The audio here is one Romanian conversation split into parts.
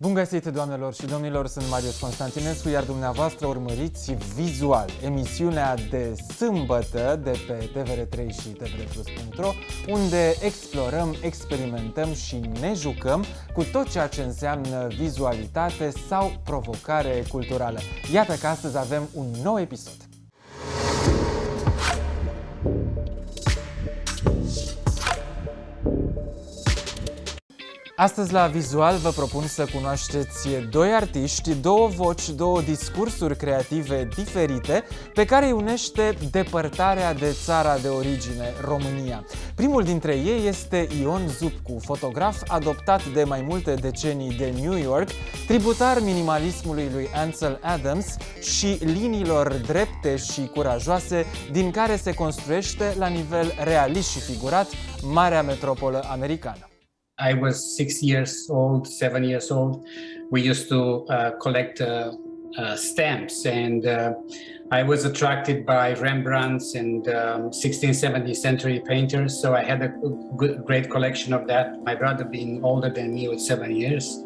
Bun găsit, doamnelor și domnilor, sunt Marius Constantinescu, iar dumneavoastră urmăriți Vizual, emisiunea de sâmbătă de pe TVR3 și TVRplus.ro, unde explorăm, experimentăm și ne jucăm cu tot ceea ce înseamnă vizualitate sau provocare culturală. Iată că astăzi avem un nou episod. Astăzi la Vizual vă propun să cunoașteți doi artiști, două voci, două discursuri creative diferite pe care îi unește depărtarea de țara de origine, România. Primul dintre ei este Ion Zupcu, fotograf adoptat de mai multe decenii de New York, tributar minimalismului lui Ansel Adams și liniilor drepte și curajoase din care se construiește la nivel realist și figurat marea metropolă americană. I was 7 years old. We used to collect stamps, and I was attracted by Rembrandts and 16th, 17th century painters. So I had a great collection of that. My brother, being older than me with 7 years,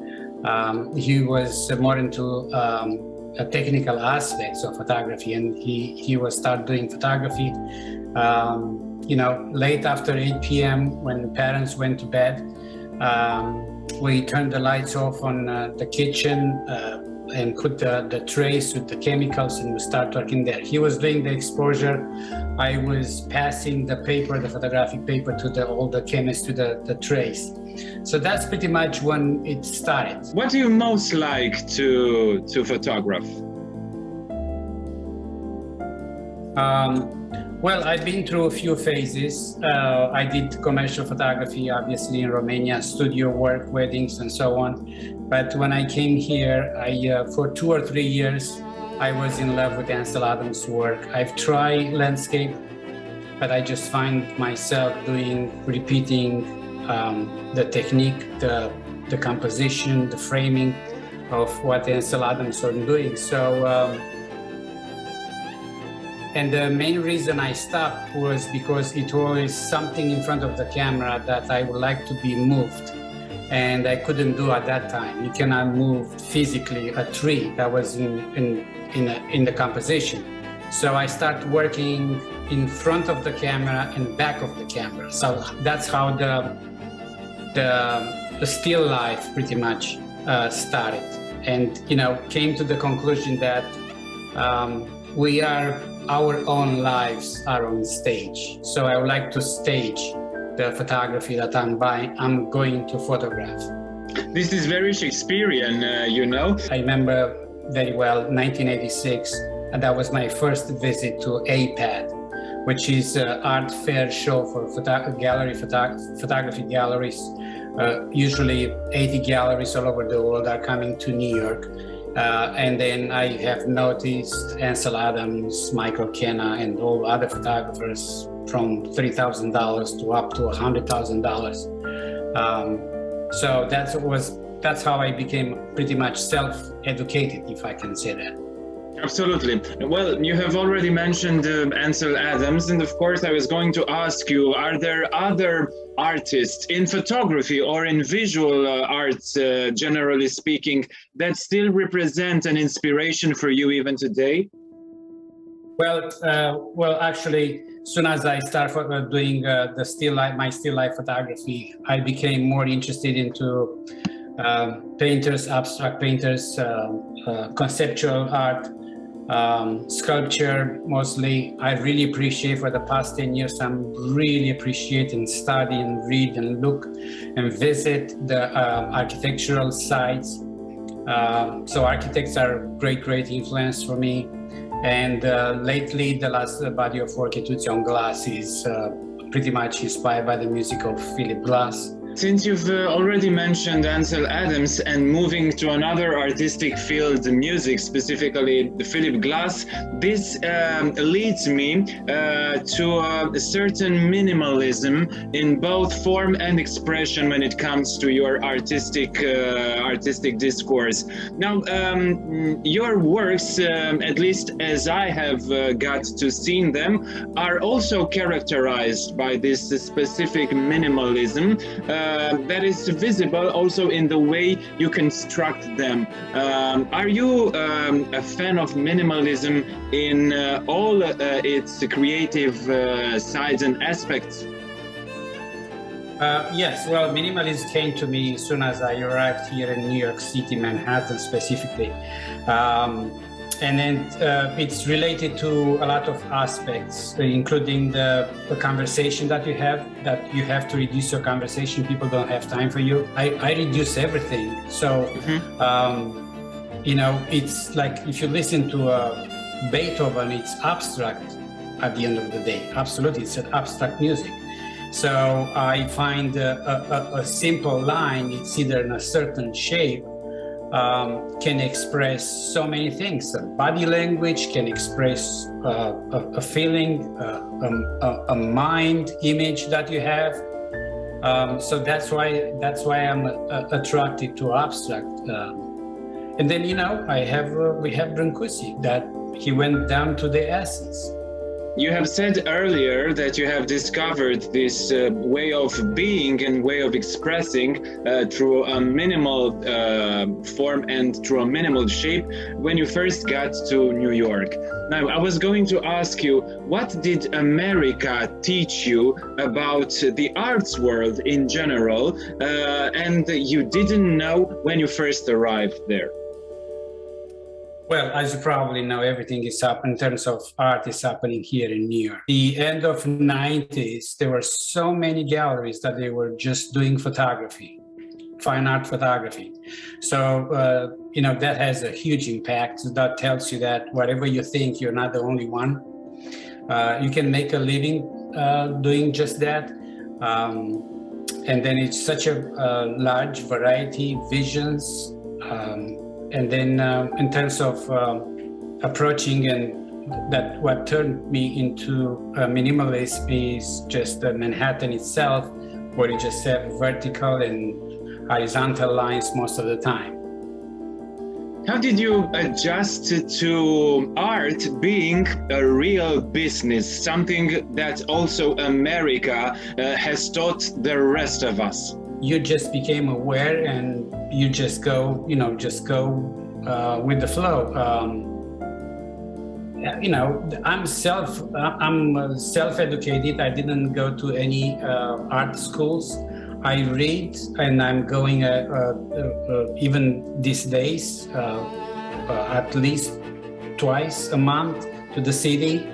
he was more into technical aspects of photography, and he was start doing photography. Late after 8 p.m. when parents went to bed. We turned the lights off on the kitchen and put the trays with the chemicals, and we start working there. He was doing the exposure. I was passing the paper, the photographic paper, to all the chemists to the trays. So that's pretty much when it started. What do you most like to photograph? Well, I've been through a few phases. I did commercial photography, obviously, in Romania, studio work, weddings, and so on. But when I came here, for 2 or 3 years, I was in love with Ansel Adams' work. I've tried landscape, but I just find myself repeating the technique, the composition, the framing of what Ansel Adams was doing. And the main reason I stopped was because it was something in front of the camera that I would like to be moved, and I couldn't do at that time. You cannot move physically a tree that was in the composition. So I started working in front of the camera and back of the camera. So that's how the still life pretty much started, and came to the conclusion that our own lives are on stage. So I would like to stage the photography that I'm going to photograph. This is very Shakespearean, I remember very well 1986, and that was my first visit to APAD, which is an art fair show for photography galleries. Usually 80 galleries all over the world are coming to New York. And then I have noticed Ansel Adams, Michael Kenna, and all other photographers from $3,000 to up to $100,000. So that's how I became pretty much self-educated, if I can say that. Absolutely. Well, you have already mentioned Ansel Adams, and of course I was going to ask you, are there other artists in photography or in visual arts, generally speaking, that still represent an inspiration for you even today? Well, actually, as soon as I started doing my still life photography, I became more interested into painters, abstract painters, conceptual art, sculpture mostly. I really appreciate for the past 10 years, I'm really appreciating, study and read and look and visit the architectural sites. So architects are great influence for me. And lately, the last body of work, Ediția on Glass, is pretty much inspired by the music of Philip Glass. Since you've already mentioned Ansel Adams and moving to another artistic field, music, specifically Philip Glass, this leads me to a certain minimalism in both form and expression when it comes to your artistic discourse. Now, your works, at least as I have got to see them, are also characterized by this specific minimalism. that is visible also in the way you construct them. Are you a fan of minimalism in all its creative sides and aspects? Yes, well, minimalism came to me as soon as I arrived here in New York City, Manhattan specifically. And then it's related to a lot of aspects, including the conversation that you have to reduce your conversation. People don't have time for you. I reduce everything. So, it's like if you listen to Beethoven, it's abstract at the end of the day. Absolutely, it's an abstract music. So I find a simple line, it's either in a certain shape, can express so many things. Body language can express a feeling, a mind image that you have. So that's why I'm attracted to abstract. And then we have Brancusi, that he went down to the essence. You have said earlier that you have discovered this way of being and way of expressing through a minimal form and through a minimal shape when you first got to New York. Now, I was going to ask you, what did America teach you about the arts world in general, and you didn't know when you first arrived there? Well, as you probably know, everything is up in terms of art is happening here in New York. The end of 90s, there were so many galleries that they were just doing photography, fine art photography. So, that has a huge impact. That tells you that whatever you think, you're not the only one. You can make a living doing just that. And then it's such a large variety, visions, and then in terms of approaching, and that what turned me into a minimalist is just Manhattan itself, where you just have vertical and horizontal lines most of the time. How did you adjust to art being a real business, something that also America has taught the rest of us? You just became aware and you just go with the flow. I'm self-educated. I didn't go to any art schools. I read, and I'm going even these days at least twice a month to the city,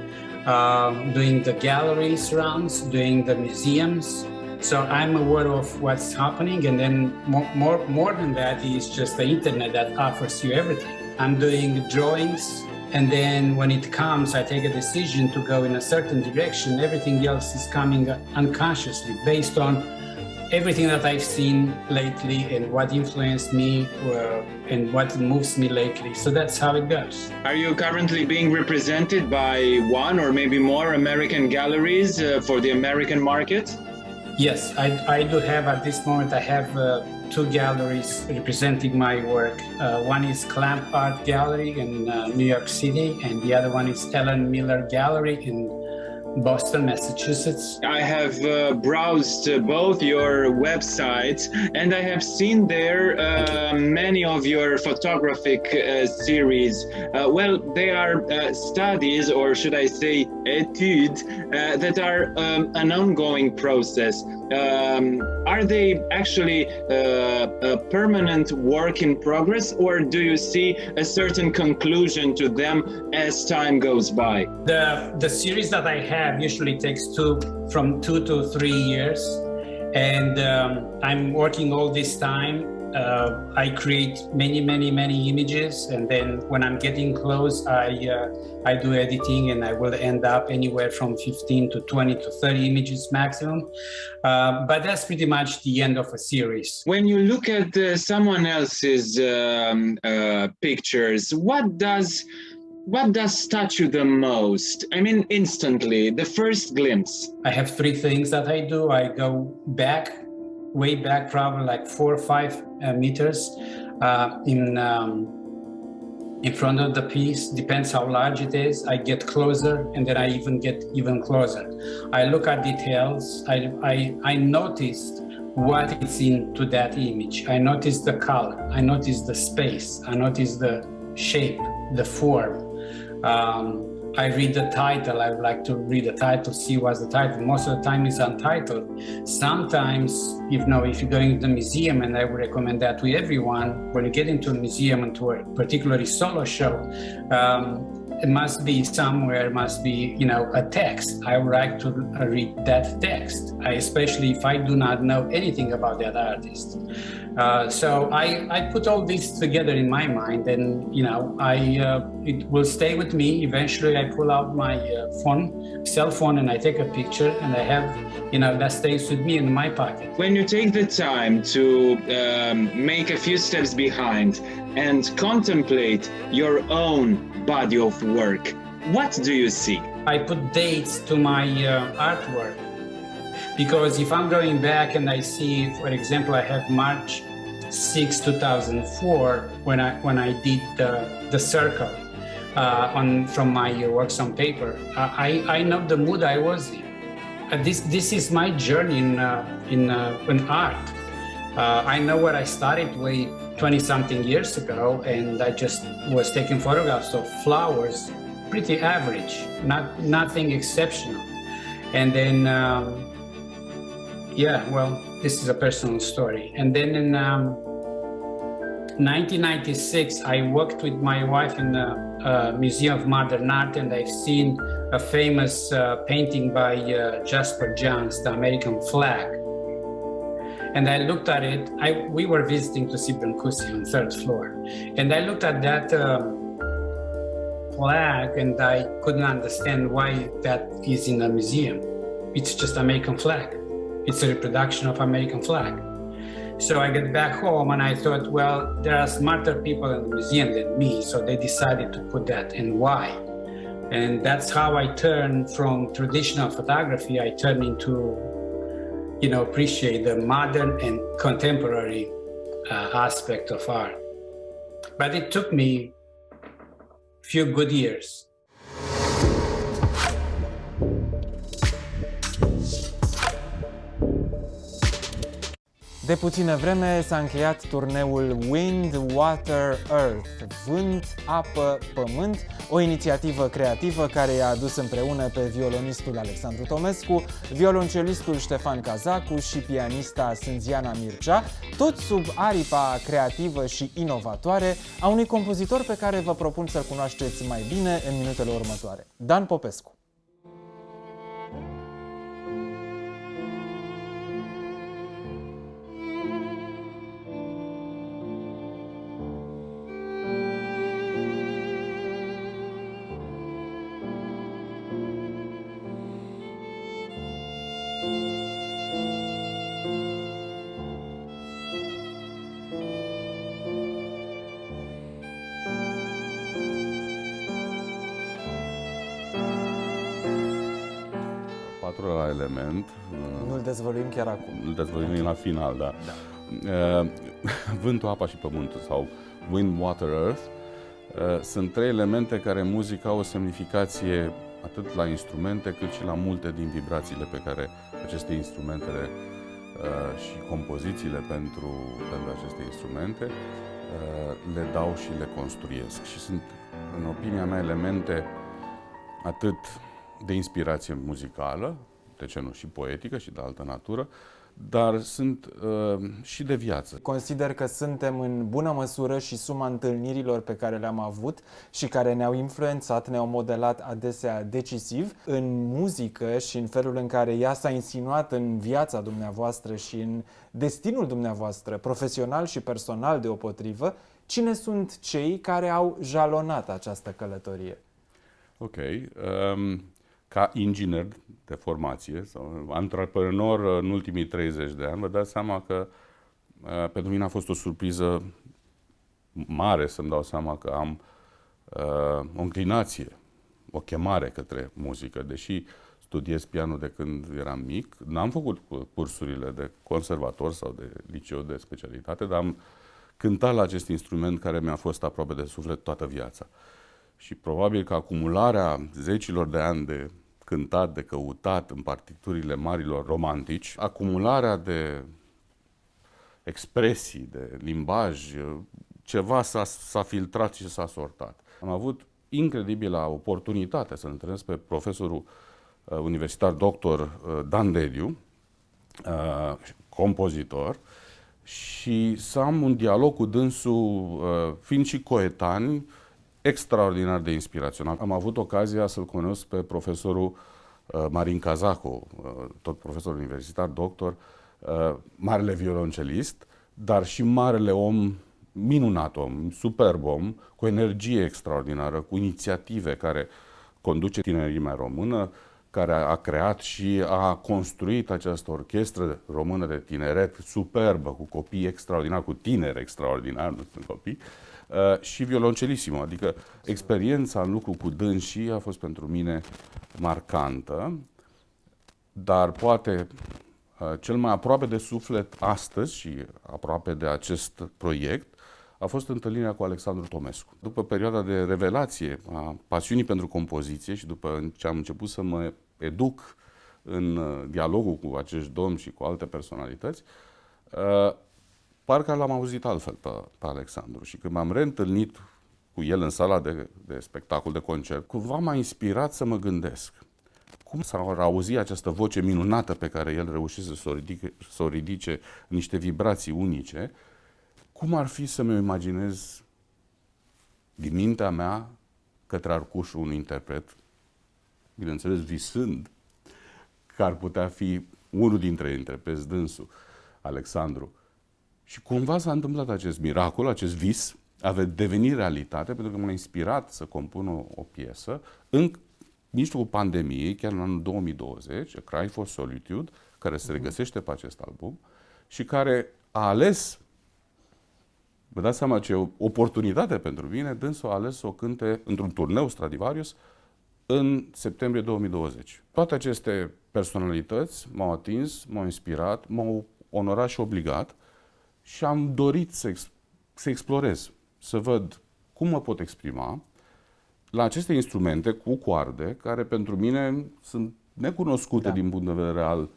doing the galleries rounds, doing the museums. So I'm aware of what's happening, and then more than that is just the internet that offers you everything. I'm doing drawings, and then when it comes, I take a decision to go in a certain direction. Everything else is coming unconsciously based on everything that I've seen lately and what influenced me and what moves me lately. So that's how it goes. Are you currently being represented by one or maybe more American galleries for the American market? Yes, I do have, at this moment, I have two galleries representing my work. One is Clamp Art Gallery in New York City, and the other one is Ellen Miller Gallery in Boston, Massachusetts. I have browsed both your websites, and I have seen there many of your photographic series. They are studies, or should I say études, that are an ongoing process. Are they actually a permanent work in progress, or do you see a certain conclusion to them as time goes by? The series that I have usually takes from 2 to 3 years, and I'm working all this time. I create many images, and then when I'm getting close, I do editing, and I will end up anywhere from 15 to 20 to 30 images maximum. But that's pretty much the end of a series. When you look at someone else's pictures, what does touch you the most? I mean, instantly, the first glimpse. I have 3 things that I do. I go way back, probably like 4 or 5 meters in in front of the piece, depends how large it is. I get closer, and then I even get even closer. I look at details. I noticed what is into that image. I notice the color. I notice the space. I notice the shape, the form. I read the title. I would like to read the title, see what's the title. Most of the time it's untitled. Sometimes, if you're going to the museum, and I would recommend that to everyone, when you get into a museum and to a particularly solo show, it must be somewhere, a text. I would like to read that text, especially if I do not know anything about that artist. So I put all this together in my mind, and it will stay with me. Eventually, I pull out my cell phone, and I take a picture, and I have, that stays with me in my pocket. When you take the time to make a few steps behind and contemplate your own body of work, what do you see? I put dates to my artwork, because if I'm going back and I see, for example, I have March 6, 2004, when I did the circle from my works on paper. I know the mood I was in. This is my journey in art. I know where I started way 20-something years ago, and I just was taking photographs of flowers, pretty average, nothing exceptional. And then, this is a personal story. And then in 1996, I worked with my wife in the Museum of Modern Art, and I've seen a famous painting by Jasper Johns, the American flag. And I looked at it. We were visiting to see Brancusi on 3rd floor. And I looked at that flag, and I couldn't understand why that is in a museum. It's just American flag. It's a reproduction of American flag. So I get back home, and I thought, well, there are smarter people in the museum than me, so they decided to put that, and why? And that's how I turned from traditional photography, I turned into appreciate the modern and contemporary aspect of art. But it took me a few good years. De puțină vreme s-a încheiat turneul Wind, Water, Earth, Vânt, Apă, Pământ, o inițiativă creativă care i-a adus împreună pe violonistul Alexandru Tomescu, violoncelistul Ștefan Cazacu și pianista Sânziana Mircea, tot sub aripa creativă și inovatoare a unui compozitor pe care vă propun să-l cunoașteți mai bine în minutele următoare, Dan Popescu. Patrulea element. Nu-l dezvăluim chiar acum. Îl dezvăluim la final, da. Vântul, apa și pământul, sau Wind, Water, Earth, sunt trei elemente care în muzică au o semnificație atât la instrumente, cât și la multe din vibrațiile pe care aceste instrumente și compozițiile pentru aceste instrumente le dau și le construiesc. Și sunt, în opinia mea, elemente atât de inspirație muzicală, de ce nu și poetică și de altă natură, dar sunt și de viață. Consider că suntem în bună măsură și suma întâlnirilor pe care le-am avut și care ne-au influențat, ne-au modelat adesea decisiv în muzică și în felul în care ea s-a insinuat în viața dumneavoastră și în destinul dumneavoastră, profesional și personal deopotrivă. Cine sunt cei care au jalonat această călătorie? Ok. Ca inginer de formație sau antreprenor în ultimii 30 de ani, vă dați seama că pentru mine a fost o surpriză mare să-mi dau seama că am o înclinație, o chemare către muzică. Deși studiez pianul de când eram mic, n-am făcut cursurile de conservator sau de liceu de specialitate, dar am cânta la acest instrument care mi-a fost aproape de suflet toată viața. Și probabil că acumularea zecilor de ani de cântat, de căutat în partiturile marilor romantici, acumularea de expresii, de limbaj, ceva s-a filtrat și s-a sortat. Am avut incredibilă oportunitate să-l întâlnesc pe profesorul universitar doctor Dan Dediu, compozitor, și să am un dialog cu dânsul, fiind și coetani, extraordinar de inspirațional. Am avut ocazia să-l cunosc pe profesorul Marin Cazacu, tot profesor universitar, doctor, marele violoncelist, dar și marele om, minunat om, superb om, cu energie extraordinară, cu inițiative care conduce tinerimea română, care a creat și a construit această orchestră română de tineret superbă, cu copii extraordinari, cu tineri extraordinari, nu sunt copii, și violoncelissimo. Adică experiența în lucru cu dânsii a fost pentru mine marcantă, dar poate cel mai aproape de suflet astăzi și aproape de acest proiect a fost întâlnirea cu Alexandru Tomescu. După perioada de revelație a pasiunii pentru compoziție și după ce am început să mă educ în dialogul cu acești domni și cu alte personalități, parcă l-am auzit altfel pe Alexandru. Și când m-am reîntâlnit cu el în sala de spectacol, de concert, cumva m-a inspirat să mă gândesc. Cum s-ar auzi această voce minunată pe care el reușește să o ridice în niște vibrații unice? Cum ar fi să-mi imaginez din mintea mea către arcușul un interpret, bineînțeles visând că ar putea fi unul dintre interpreți, dânsul, Alexandru. Și cumva s-a întâmplat acest miracol, acest vis, a devenit realitate, pentru că m-a inspirat să compun o piesă în mijlocul pandemiei, chiar în anul 2020, A Cry for Solitude, care se regăsește pe acest album și care a ales, vă dați seama ce oportunitate pentru mine, dânsul a ales să o cânte într-un turneu Stradivarius în septembrie 2020. Toate aceste personalități m-au atins, m-au inspirat, m-au onorat și obligat și am dorit să explorez, să văd cum mă pot exprima la aceste instrumente cu coarde, care pentru mine sunt necunoscute din punct de vedere al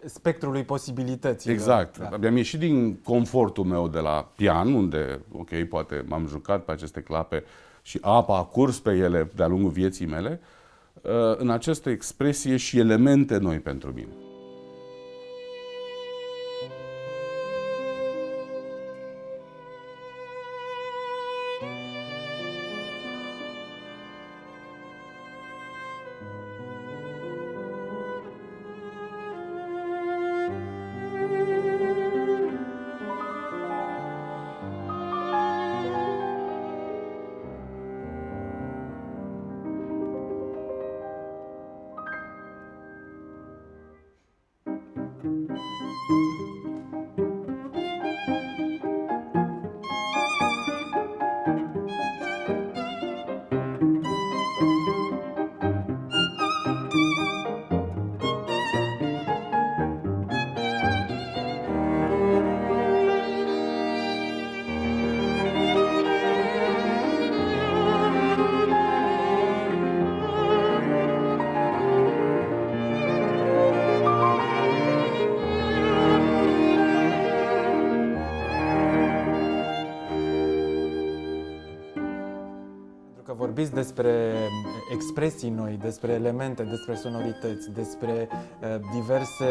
spectrului posibilităților. Exact. Da. Am ieșit din confortul meu de la pian, unde, ok, poate m-am jucat pe aceste clape și apa a curs pe ele de-a lungul vieții mele, în această expresie și elemente noi pentru mine. Vorbiți despre expresii noi, despre elemente, despre sonorități, despre diverse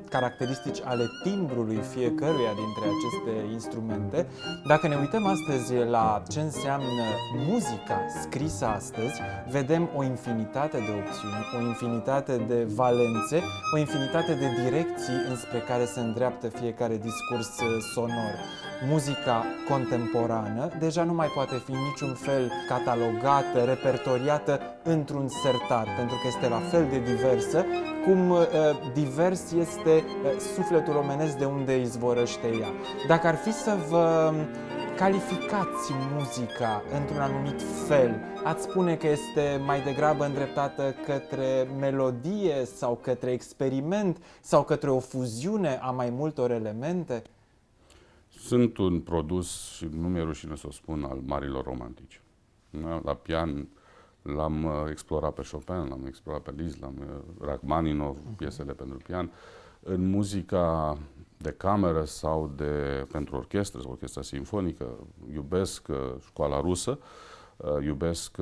caracteristici ale timbrului fiecăruia dintre aceste instrumente. Dacă ne uităm astăzi la ce înseamnă muzica scrisă astăzi, vedem o infinitate de opțiuni, o infinitate de valențe, o infinitate de direcții înspre care se îndreaptă fiecare discurs sonor. Muzica contemporană deja nu mai poate fi niciun fel catalogată, repertoriată într-un sertar, pentru că este la fel de diversă cum divers este sufletul omenesc de unde izvorăște ea. Dacă ar fi să vă calificați muzica într-un anumit fel, ați spune că este mai degrabă îndreptată către melodie sau către experiment sau către o fuziune a mai multor elemente? Sunt un produs, și nu mi-e rușine să o spun, al marilor romantici. Da? La pian l-am explorat pe Chopin, l-am explorat pe Liszt, Rachmaninov, piesele pentru pian. În muzica de cameră sau pentru orchestră sau orchestra simfonică, iubesc școala rusă, iubesc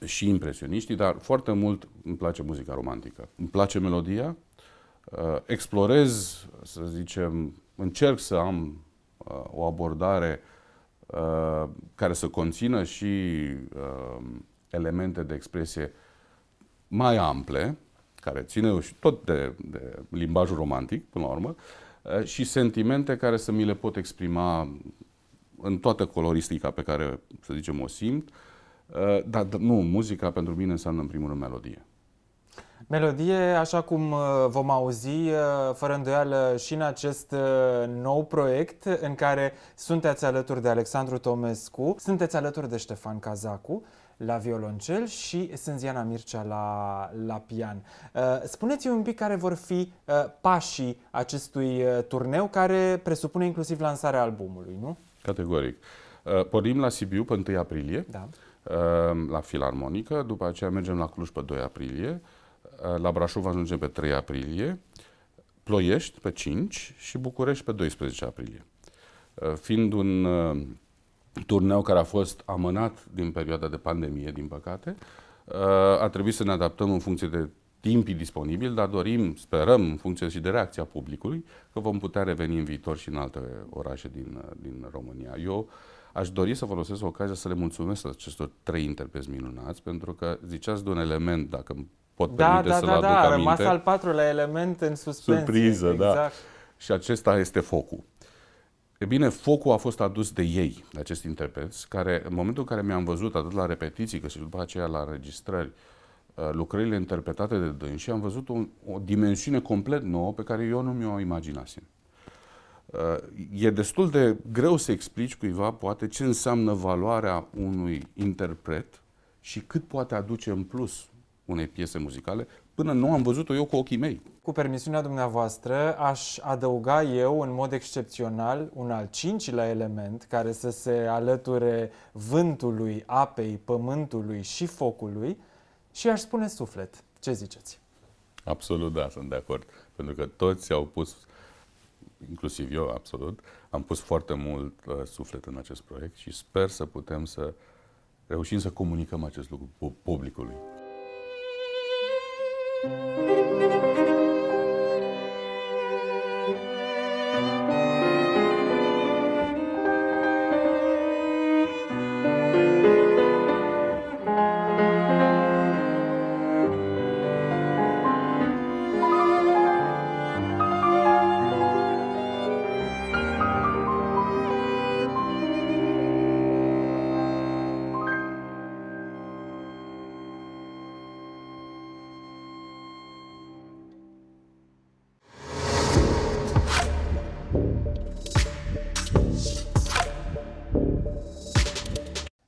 și impresioniștii, dar foarte mult îmi place muzica romantică. Îmi place melodia, explorez, să zicem, încerc să am o abordare care să conțină și elemente de expresie mai ample, care ține tot de limbajul romantic, până la urmă, și sentimente care să mi le pot exprima în toată coloristica pe care, să zicem, o simt. Dar nu, muzica pentru mine înseamnă în primul rând melodie. Melodie, așa cum vom auzi, fără îndoială și în acest nou proiect în care sunteți alături de Alexandru Tomescu, sunteți alături de Ștefan Cazacu la violoncel și Sânziana Mircea la pian. Spuneți-mi un pic care vor fi pașii acestui turneu, care presupune inclusiv lansarea albumului, nu? Categoric. Pornim la Sibiu pe 1 aprilie, da, la Filarmonică, după aceea mergem la Cluj pe 2 aprilie, la Brașov ajungem pe 3 aprilie, Ploiești pe 5 și București pe 12 aprilie. Fiind un turneu care a fost amânat din perioada de pandemie, din păcate, a trebuit să ne adaptăm în funcție de timpii disponibili, dar dorim, sperăm, în funcție și de reacția publicului, că vom putea reveni în viitor și în alte orașe din România. Eu aș dori să folosesc ocazia să le mulțumesc acestor 3 interpreți minunați, pentru că ziceați de un element, dacă îmi pot permite să-l aduc aminte. A rămas al 4-lea element în suspensie. Surpriză, exact. Da. Și acesta este focul. E bine, focul a fost adus de ei, de acești interpreți, care în momentul în care mi-am văzut atât la repetiții, cât și după aceea la înregistrări, lucrările interpretate de dânsi, am văzut o dimensiune complet nouă pe care eu nu mi-o imaginasem. E destul de greu să explici cuiva, poate, ce înseamnă valoarea unui interpret și cât poate aduce în plus unei piese muzicale, până nu am văzut-o eu cu ochii mei. Cu permisiunea dumneavoastră, aș adăuga eu, în mod excepțional, un al 5-lea element care să se alăture vântului, apei, pământului și focului și aș spune suflet. Ce ziceți? Absolut, da, sunt de acord. Pentru că toți au pus, inclusiv eu, absolut, am pus foarte mult suflet în acest proiect și sper să putem să reușim să comunicăm acest lucru publicului.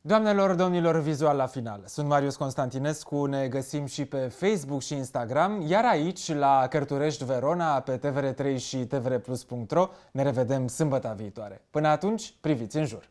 Doamnelor, domnilor, Vizual la final. Sunt Marius Constantinescu, ne găsim și pe Facebook și Instagram, iar aici, la Cărturești Verona, pe TVR3 și TVRplus.ro, ne revedem sâmbăta viitoare. Până atunci, priviți în jur!